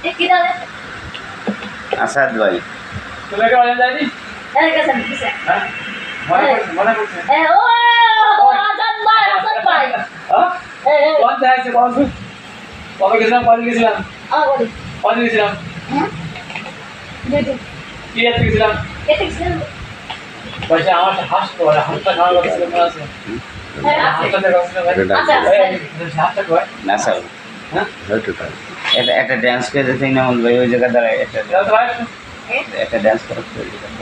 কি দালে আসাদ ভাই তুমি কি অনলাইন যাইনি এই গেছেন কিসে হ্যাঁ মনে করছে এ ও আজাদ ভাই হ্যাঁ এই কোন যাইছে কোন কবে গেছিলাম কবে গেছিলাম বলি কবে গেছিলাম হ্যাঁ দিদি কি এত গেছিলাম কেটে গেছেন বলছে আমার হাসতো হাসটা খাওয়া গেছিল মনে আছে হ্যাঁ হাসটা দেখছিল ভাই আচ্ছা হাসটা কয় না স্যার হ্যাঁ হয়তো তাই একটা ড্যান্স করে দিতে না ভাই ওই জায়গা দাঁড়ায় একটা ড্যান্স করা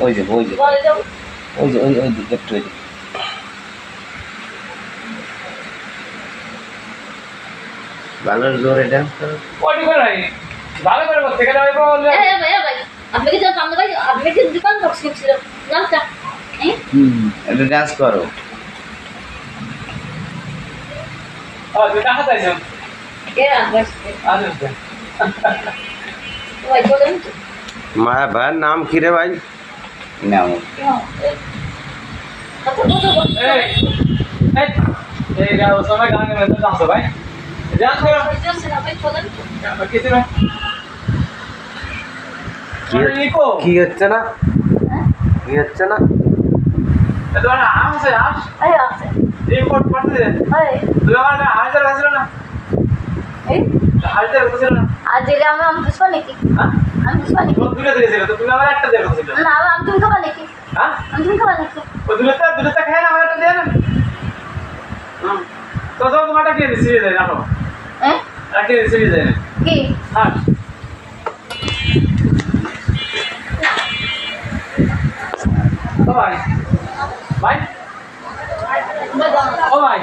ওই যে বলে দাও ওই দিকে একটু ওই দিকে ভালো জোরে ড্যান্স করো কোটি করে নাই ভালো করে করতে গেলে ওই বল ভাই আপনি কি জানেন ভাই আপনি কি দোকান বক্স ছিল জানতা একটা ড্যান্স করো তুই কাছে যাইছো কে আসবে আসবে ভাই বলেন তো মায়া ভাইয়ের নাম কি রে ভাই? নাও কথা বলতে এই এই গাও সময় গানে মধ্যে ডান্স ভাই ডান্স করো কিছু না নিকো কি হচ্ছে না? কি হচ্ছে না? এটা না আসে আস এই আছে রিপোর্ট করতে দে এই তুই আমার হাজার হাজার না এই হাজার হাজার না আজ যে আমি বুঝবো নাকি হ্যাঁ আমি বুঝবো নাকি তুই দুটো দিয়েছিল তো তুমি আমার একটা দেখো ছিল না আমি তুমি খাবা নাকি হ্যাঁ আমি তুমি খাবা নাকি ও দুটো খায় না আমার একটা দেন তো তো তোমারটা কি রিসিভ দেয় জানো হ্যাঁ রাখি রিসিভ দেয় কি হ্যাঁ বাই বাই বাই ও ভাই